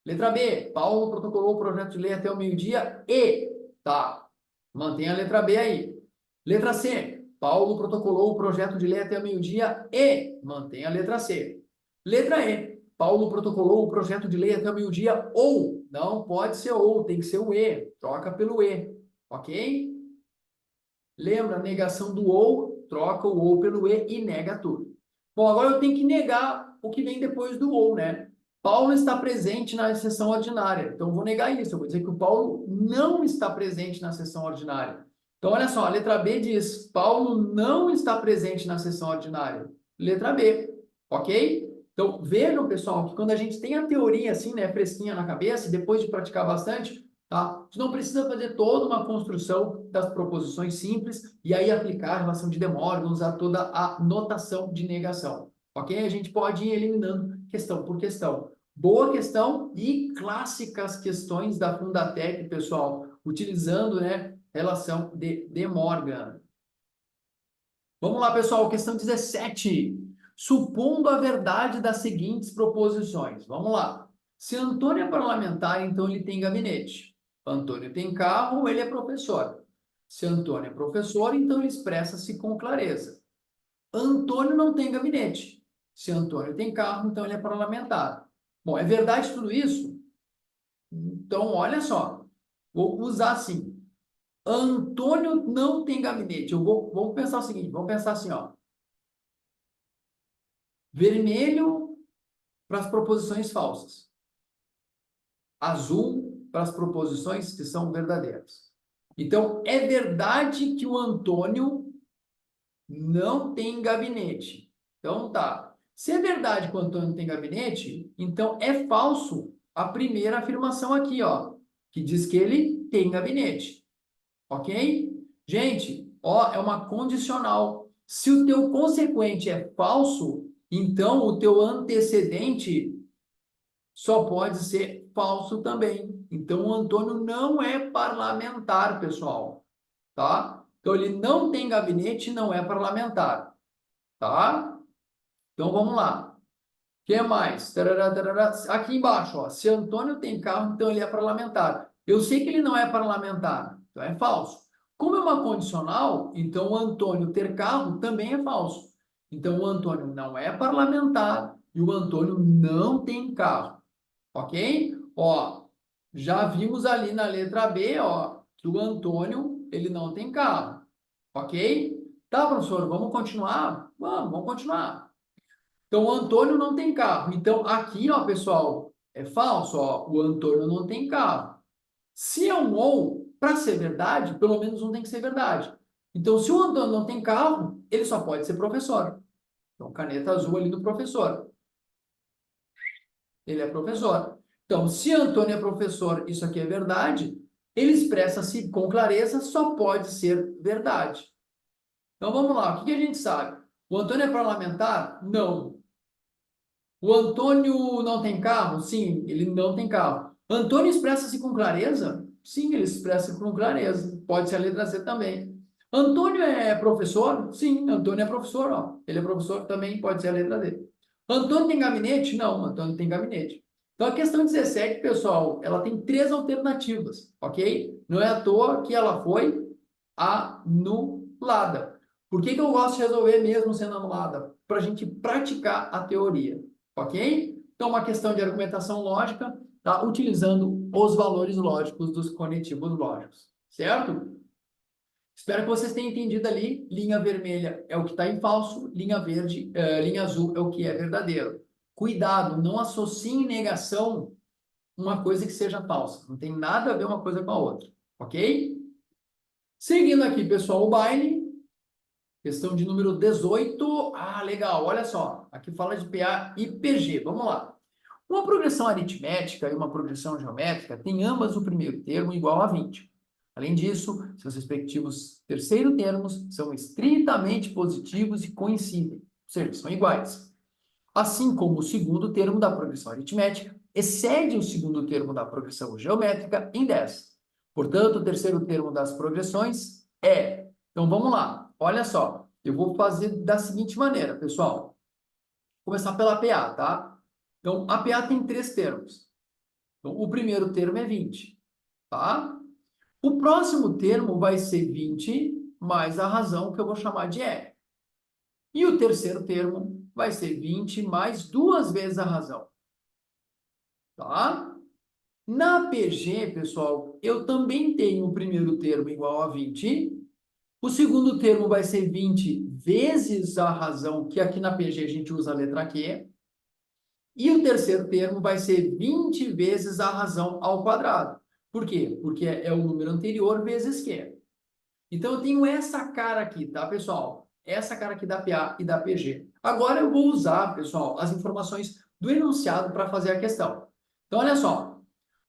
Letra B, Paulo protocolou o projeto de lei até o meio-dia e, tá, mantém a letra B aí. Letra C, Paulo protocolou o projeto de lei até o meio-dia e, mantém a letra C. Letra E, Paulo protocolou o projeto de lei até o meio-dia ou, não pode ser ou, tem que ser o e, troca pelo e, ok? Lembra, negação do ou, troca o ou pelo e e nega tudo. Bom, agora eu tenho que negar o que vem depois do ou, né? Paulo está presente na sessão ordinária. Então, eu vou negar isso. Eu vou dizer que o Paulo não está presente na sessão ordinária. Então, olha só, a letra B diz, Paulo não está presente na sessão ordinária. Letra B, ok? Então, vejam, pessoal, que quando a gente tem a teoria assim, né, fresquinha na cabeça, depois de praticar bastante, tá? A gente não precisa fazer toda uma construção das proposições simples e aí aplicar a relação de De Morgan, usar toda a notação de negação, ok? A gente pode ir eliminando questão por questão. Boa questão e clássicas questões da Fundatec, pessoal, utilizando, né, relação de De Morgan. Vamos lá, pessoal, questão 17. Supondo a verdade das seguintes proposições. Vamos lá. Se Antônio é parlamentar, então ele tem gabinete. Antônio tem carro, ele é professor. Se Antônio é professor, então ele expressa-se com clareza. Antônio não tem gabinete. Se Antônio tem carro, então ele é parlamentar. Bom, é verdade tudo isso? Então, olha só. Vou usar assim. Antônio não tem gabinete. Vamos pensar o seguinte, vamos pensar assim, ó. Vermelho para as proposições falsas. Azul para as proposições que são verdadeiras. Então, é verdade que o Antônio não tem gabinete. Então, tá. Se é verdade que o Antônio não tem gabinete, então é falso a primeira afirmação aqui, ó, que diz que ele tem gabinete. Ok? Gente, ó, é uma condicional. Se o teu consequente é falso, então o teu antecedente só pode ser falso também. Então, o Antônio não é parlamentar, pessoal, tá? Então, ele não tem gabinete e não é parlamentar, tá? Então, vamos lá. O que mais? Tarará, tarará. Aqui embaixo, ó, se Antônio tem carro, então ele é parlamentar. Eu sei que ele não é parlamentar, então é falso. Como é uma condicional, então o Antônio ter carro também é falso. Então, o Antônio não é parlamentar e o Antônio não tem carro. Ok? Ó, já vimos ali na letra B, ó, que o Antônio, ele não tem carro. Ok? Tá, professor, vamos continuar? Vamos continuar. Então, o Antônio não tem carro. Então, aqui, ó, pessoal, é falso, ó, o Antônio não tem carro. Se é um ou, para ser verdade, pelo menos um tem que ser verdade. Então, se o Antônio não tem carro, ele só pode ser professor. Então, caneta azul ali no professor. Ele é professor. Então, se Antônio é professor, isso aqui é verdade, ele expressa-se com clareza, só pode ser verdade. Então, vamos lá. O que a gente sabe? O Antônio é parlamentar? Não. O Antônio não tem carro? Sim, ele não tem carro. Antônio expressa-se com clareza? Sim, ele expressa com clareza. Pode ser a letra C também. Antônio é professor? Sim, Antônio é professor, ó. Ele é professor também, pode ser a letra D. Antônio tem gabinete? Não, Antônio tem gabinete. Então, a questão 17, pessoal, ela tem três alternativas, ok? Não é à toa que ela foi anulada. Por que eu gosto de resolver mesmo sendo anulada? Para a gente praticar a teoria, ok? Então, uma questão de argumentação lógica, tá? Utilizando os valores lógicos dos conectivos lógicos, certo? Espero que vocês tenham entendido ali. Linha vermelha é o que está em falso, linha verde, linha azul é o que é verdadeiro. Cuidado, não associe negação uma coisa que seja falsa. Não tem nada a ver uma coisa com a outra, ok? Seguindo aqui, pessoal, o baile. Questão de número 18. Ah, legal, olha só. Aqui fala de PA e PG. Vamos lá. Uma progressão aritmética e uma progressão geométrica têm ambas o primeiro termo igual a 20. Além disso, seus respectivos terceiro termos são estritamente positivos e coincidem, ou seja, são iguais. Assim como o segundo termo da progressão aritmética excede o segundo termo da progressão geométrica em 10. Portanto, o terceiro termo das progressões é. Então, vamos lá. Olha só. Eu vou fazer da seguinte maneira, pessoal. Vou começar pela PA, tá? Então, a PA tem três termos. Então, o primeiro termo é 20, tá? O próximo termo vai ser 20 mais a razão que eu vou chamar de E. E o terceiro termo vai ser 20 mais duas vezes a razão. Tá? Na PG, pessoal, eu também tenho o primeiro termo igual a 20. O segundo termo vai ser 20 vezes a razão, que aqui na PG a gente usa a letra Q. E o terceiro termo vai ser 20 vezes a razão ao quadrado. Por quê? Porque é o número anterior vezes Q. Então, eu tenho essa cara aqui, tá, pessoal? Essa cara aqui da PA e da PG. Agora, eu vou usar, pessoal, as informações do enunciado para fazer a questão. Então, olha só.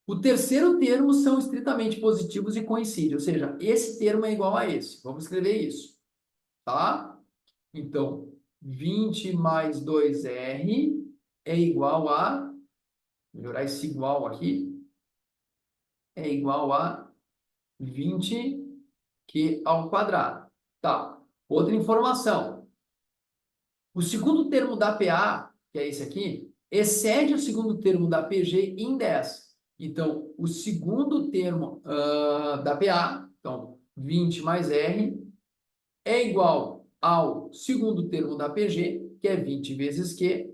O terceiro termo são estritamente positivos e coincidem, ou seja, esse termo é igual a esse. Vamos escrever isso, tá? Então, 20 mais 2R é igual a... melhorar esse igual aqui. É igual a 20Q ao quadrado. Tá. Outra informação. O segundo termo da PA, que é esse aqui, excede o segundo termo da PG em 10. Então, o segundo termo da PA, então 20 mais R, é igual ao segundo termo da PG, que é 20 vezes Q,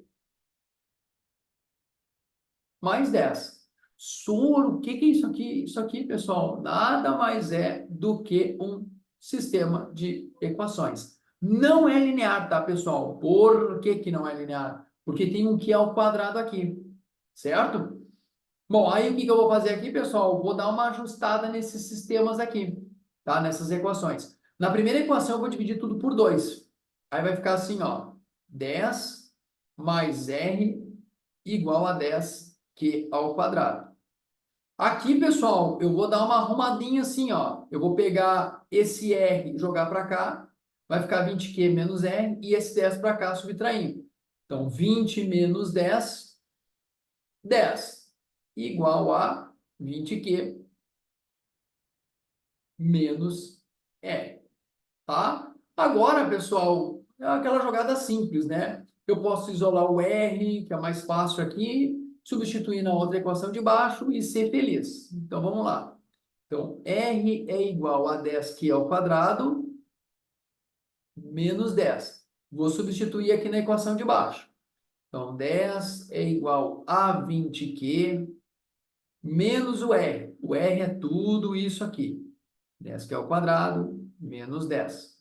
mais 10. Soro, o que é isso aqui? Isso aqui, pessoal, nada mais é do que um sistema de equações. Não é linear, tá, pessoal? Por que que não é linear? Porque tem um Q ao quadrado aqui, certo? Bom, aí o que que eu vou fazer aqui, pessoal? Vou dar uma ajustada nesses sistemas aqui, tá? Nessas equações. Na primeira equação, eu vou dividir tudo por 2. Aí vai ficar assim, ó. 10 mais R igual a 10Q ao quadrado. Aqui, pessoal, eu vou dar uma arrumadinha assim, ó. Eu vou pegar esse R e jogar para cá. Vai ficar 20Q menos R e esse 10 para cá subtraindo. Então, 20 menos 10, 10. Igual a 20Q menos R. Tá? Agora, pessoal, é aquela jogada simples, né? Eu posso isolar o R, que é mais fácil aqui, substituir na outra equação de baixo e ser feliz. Então, vamos lá. Então, R é igual a 10Q ao quadrado menos 10. Vou substituir aqui na equação de baixo. Então, 10 é igual a 20Q menos o R. O R é tudo isso aqui. 10Q ao quadrado menos 10.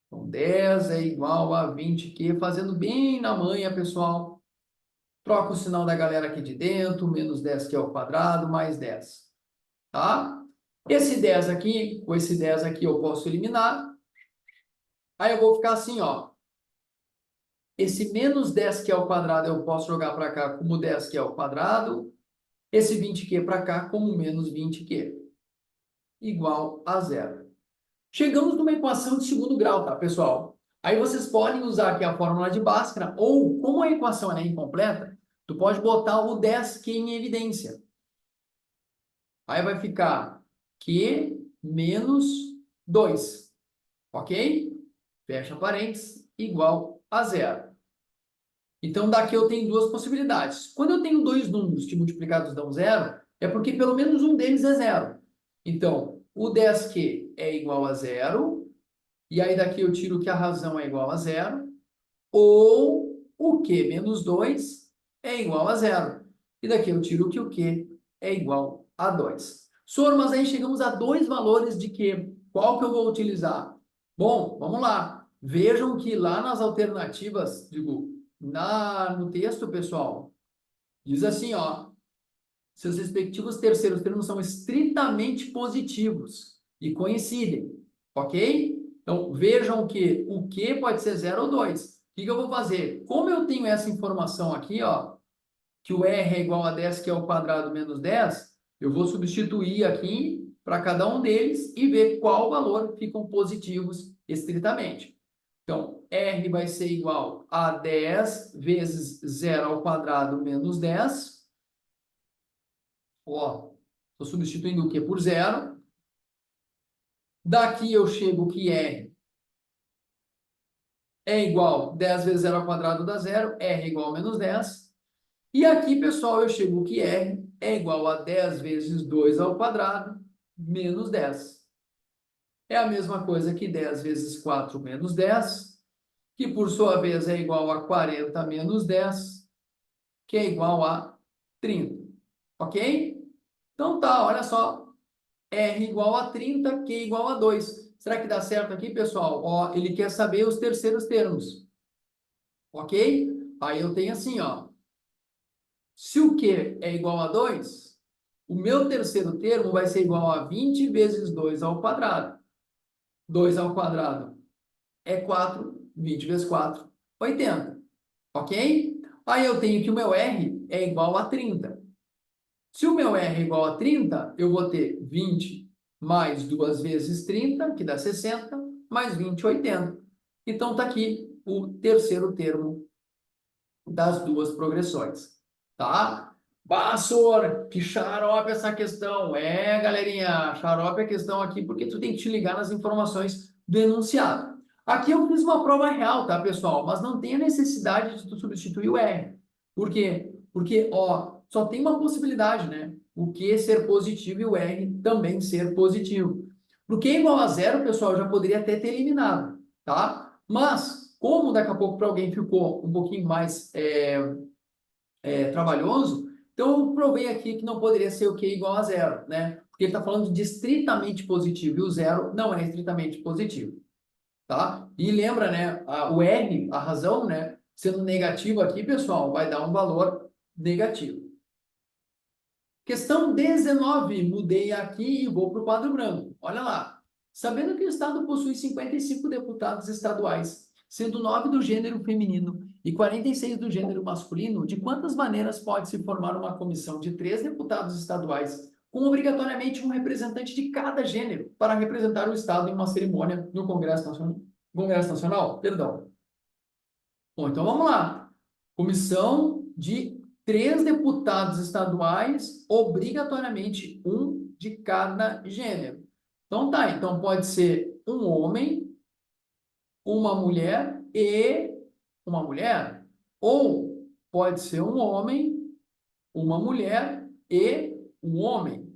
Então, 10 é igual a 20Q, fazendo bem na manha, pessoal. Troca o sinal da galera aqui de dentro, menos 10Q ao quadrado, mais 10. Tá? Esse 10 aqui, com esse 10 aqui eu posso eliminar. Aí eu vou ficar assim, ó. Esse menos 10Q ao quadrado eu posso jogar para cá como 10Q ao quadrado. Esse 20Q para cá como menos 20Q. Igual a zero. Chegamos numa equação de segundo grau, tá, pessoal? Aí vocês podem usar aqui a fórmula de Bhaskara, ou, como a equação é incompleta, tu pode botar o 10Q em evidência. Aí vai ficar Q menos 2, ok? Fecha parênteses, igual a zero. Então, daqui eu tenho duas possibilidades. Quando eu tenho dois números que multiplicados dão zero, é porque pelo menos um deles é zero. Então, o 10Q é igual a zero, e aí daqui eu tiro que a razão é igual a zero, ou o Q menos 2 é igual a zero. E daqui eu tiro que o Q é igual a 2. Sor, mas aí chegamos a dois valores de Q. Qual que eu vou utilizar? Bom, vamos lá. Vejam que lá nas alternativas, no texto, pessoal, diz assim, ó, seus respectivos terceiros termos são estritamente positivos e coincidem, ok? Então, vejam que o Q pode ser 0 ou 2. O que eu vou fazer? Como eu tenho essa informação aqui, ó, que o R é igual a 10, que é o quadrado menos 10, eu vou substituir aqui para cada um deles e ver qual valor ficam positivos estritamente. Então, R vai ser igual a 10 vezes 0 ao quadrado menos 10. Ó, estou substituindo o Q por 0. Daqui eu chego que R é igual a 10 vezes 0 ao quadrado dá 0. R é igual a menos 10. E aqui, pessoal, eu chego que R é igual a 10 vezes 2 ao quadrado menos 10. É a mesma coisa que 10 vezes 4 menos 10, que por sua vez é igual a 40 menos 10, que é igual a 30. Ok? Então tá, olha só. R igual a 30, Q igual a 2. Será que dá certo aqui, pessoal? Ó, ele quer saber os terceiros termos. Ok? Aí eu tenho assim, ó. Se o Q é igual a 2, o meu terceiro termo vai ser igual a 20 vezes 2 ao quadrado. 2 ao quadrado é 4, 20 vezes 4, 80. Ok? Aí eu tenho que o meu R é igual a 30. Se o meu R é igual a 30, eu vou ter 20 mais 2 vezes 30, que dá 60, mais 20, 80. Então, está aqui o terceiro termo das duas progressões. Tá? Vassoura, que xarope essa questão. É, galerinha, xarope é a questão aqui, porque tu tem que te ligar nas informações do enunciado. Aqui eu fiz uma prova real, tá, pessoal? Mas não tem a necessidade de tu substituir o R. Por quê? Porque, ó, só tem uma possibilidade, né? O Q ser positivo e o R também ser positivo. Para Q igual a zero, pessoal, eu já poderia até ter eliminado, tá? Mas, como daqui a pouco para alguém ficou um pouquinho mais trabalhoso, então eu provei aqui que não poderia ser o Q igual a zero, né? Porque ele está falando de estritamente positivo e o zero não é estritamente positivo, tá? E lembra, né? O R, a razão, né? Sendo negativo aqui, pessoal, vai dar um valor negativo. Questão 19, mudei aqui e vou para o quadro branco. Olha lá. Sabendo que o Estado possui 55 deputados estaduais, sendo 9 do gênero feminino e 46 do gênero masculino, de quantas maneiras pode-se formar uma comissão de 3 deputados estaduais, com obrigatoriamente um representante de cada gênero, para representar o Estado em uma cerimônia no Congresso Nacional? Congresso Nacional? Perdão. Bom, então vamos lá. Comissão de 3 deputados estaduais, obrigatoriamente um de cada gênero. Então tá, então pode ser um homem, uma mulher e uma mulher, ou pode ser um homem, uma mulher e um homem.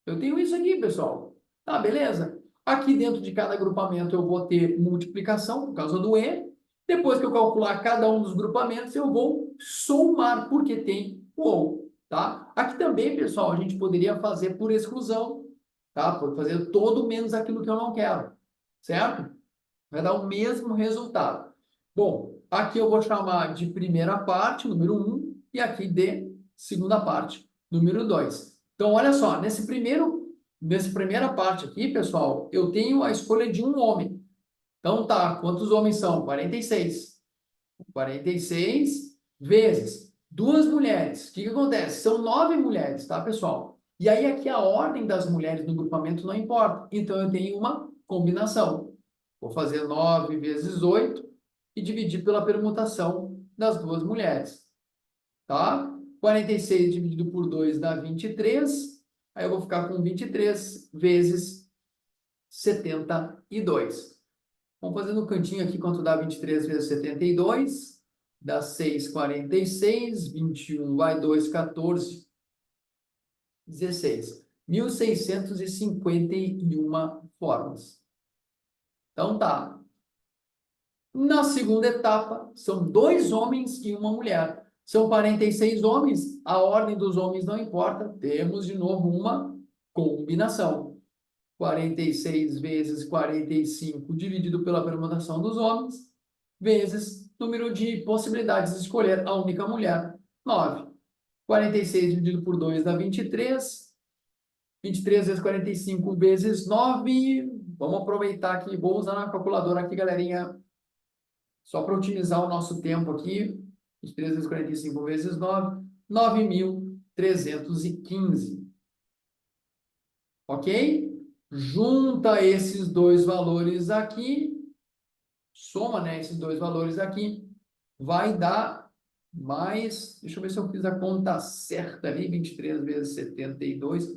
Eu tenho isso aqui, pessoal. Tá, beleza? Aqui dentro de cada agrupamento eu vou ter multiplicação por causa do E. Depois que eu calcular cada um dos grupamentos, eu vou somar, porque tem o OU, tá? Aqui também, pessoal, a gente poderia fazer por exclusão, tá? Por fazer todo menos aquilo que eu não quero, certo? Vai dar o mesmo resultado. Bom, aqui eu vou chamar de primeira parte, número 1, e aqui de segunda parte, número 2. Então, olha só, nessa primeira parte aqui, pessoal, eu tenho a escolha de um homem. Então, tá, quantos homens são? 46. 46 vezes duas mulheres. O que acontece? São 9 mulheres, tá, pessoal? E aí, aqui a ordem das mulheres no grupamento não importa. Então, eu tenho uma combinação. Vou fazer 9 vezes 8 e dividir pela permutação das duas mulheres, tá? 46 dividido por 2 dá 23. Aí eu vou ficar com 23 vezes 72. Vamos fazer no cantinho aqui quanto dá 23 vezes 72. Dá 6,46. 21 vai 2, 14, 16. 1.651 formas. Então tá. Na segunda etapa, são 2 homens e uma mulher. São 46 homens, a ordem dos homens não importa, temos de novo uma combinação. 46 vezes 45 dividido pela permutação dos homens, vezes número de possibilidades de escolher a única mulher, 9. 46 dividido por 2 dá 23. 23 vezes 45 vezes 9. Vamos aproveitar aqui, vou usar na calculadora aqui, galerinha, só para otimizar o nosso tempo aqui. 23 vezes 45 vezes 9, 9.315. Ok? Junta esses dois valores aqui, soma, né, esses dois valores aqui, vai dar mais, deixa eu ver se eu fiz a conta certa ali, 23 vezes 72,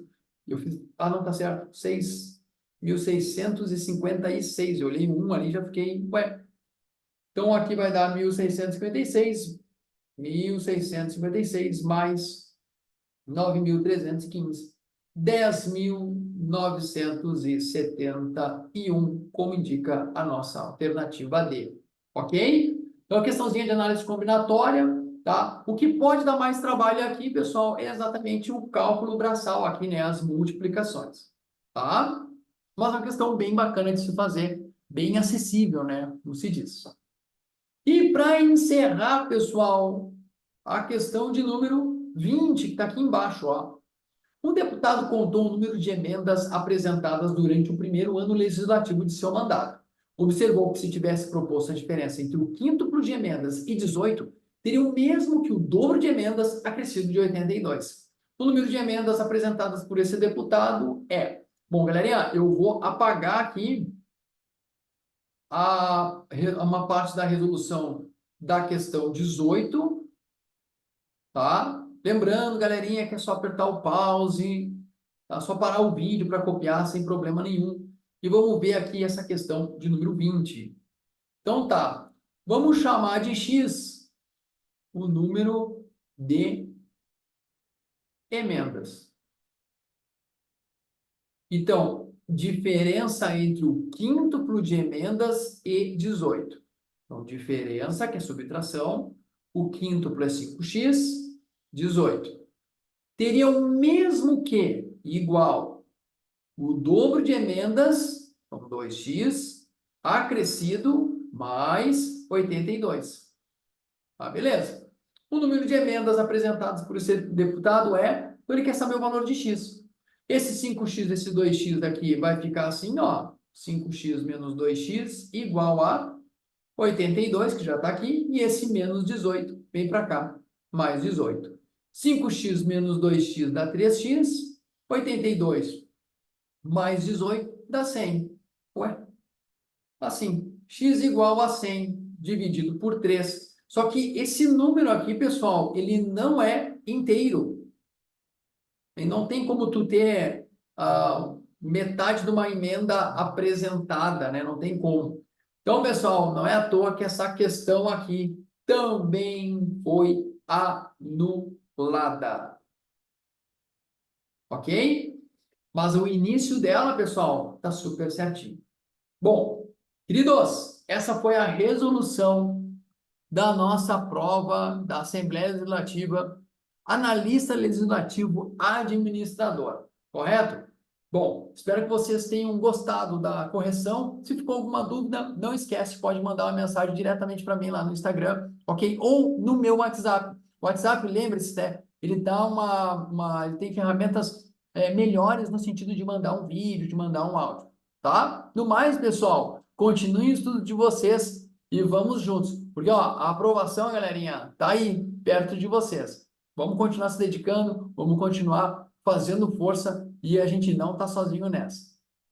eu fiz, não, tá certo, 6.656, eu olhei um ali, já fiquei, ué, então aqui vai dar 1.656 mais 9.315, 10.971, como indica a nossa alternativa D. Ok? Então, a questãozinha de análise combinatória, tá? O que pode dar mais trabalho aqui, pessoal, é exatamente o cálculo braçal aqui, né? As multiplicações, tá? Mas é uma questão bem bacana de se fazer, bem acessível, né? Como se diz. E para encerrar, pessoal, a questão de número 20, que está aqui embaixo, ó. O deputado contou o número de emendas apresentadas durante o primeiro ano legislativo de seu mandato. Observou que se tivesse proposto a diferença entre o quíntuplo de emendas e 18, teria o mesmo que o dobro de emendas acrescido de 82. O número de emendas apresentadas por esse deputado é... Bom, galerinha, eu vou apagar aqui uma parte da resolução da questão 18, tá? Lembrando, galerinha, que é só apertar o pause, tá? Só parar o vídeo para copiar sem problema nenhum. E vamos ver aqui essa questão de número 20. Então tá, vamos chamar de x o número de emendas. Então, diferença entre o quíntuplo de emendas e 18. Então, diferença, que é subtração, o quíntuplo é 5x, 18. Teria o mesmo que, igual, o dobro de emendas, então 2x, acrescido, mais 82. Tá, beleza. O número de emendas apresentadas por esse deputado é, então ele quer saber o valor de x. Esse 5x, esse 2x daqui vai ficar assim, ó, 5x menos 2x igual a 82, que já está aqui, e esse menos 18, vem para cá, mais 18. 5x menos 2x dá 3x, 82 mais 18 dá 100. Ué, assim, x igual a 100 dividido por 3. Só que esse número aqui, pessoal, ele não é inteiro. E não tem como tu ter metade de uma emenda apresentada, né? Não tem como. Então, pessoal, não é à toa que essa questão aqui também foi anulada. Ok? Mas o início dela, pessoal, tá super certinho. Bom, queridos, essa foi a resolução da nossa prova da Assembleia Legislativa, analista legislativo administrador, correto? Bom, espero que vocês tenham gostado da correção. Se ficou alguma dúvida, não esquece, pode mandar uma mensagem diretamente para mim lá no Instagram, ok? Ou no meu WhatsApp. O WhatsApp, lembre-se, né? Ele dá ele tem ferramentas melhores no sentido de mandar um vídeo, de mandar um áudio, tá? No mais, pessoal, continuem o estudo de vocês e vamos juntos. Porque, ó, a aprovação, galerinha, tá aí, perto de vocês. Vamos continuar se dedicando, vamos continuar fazendo força e a gente não tá sozinho nessa.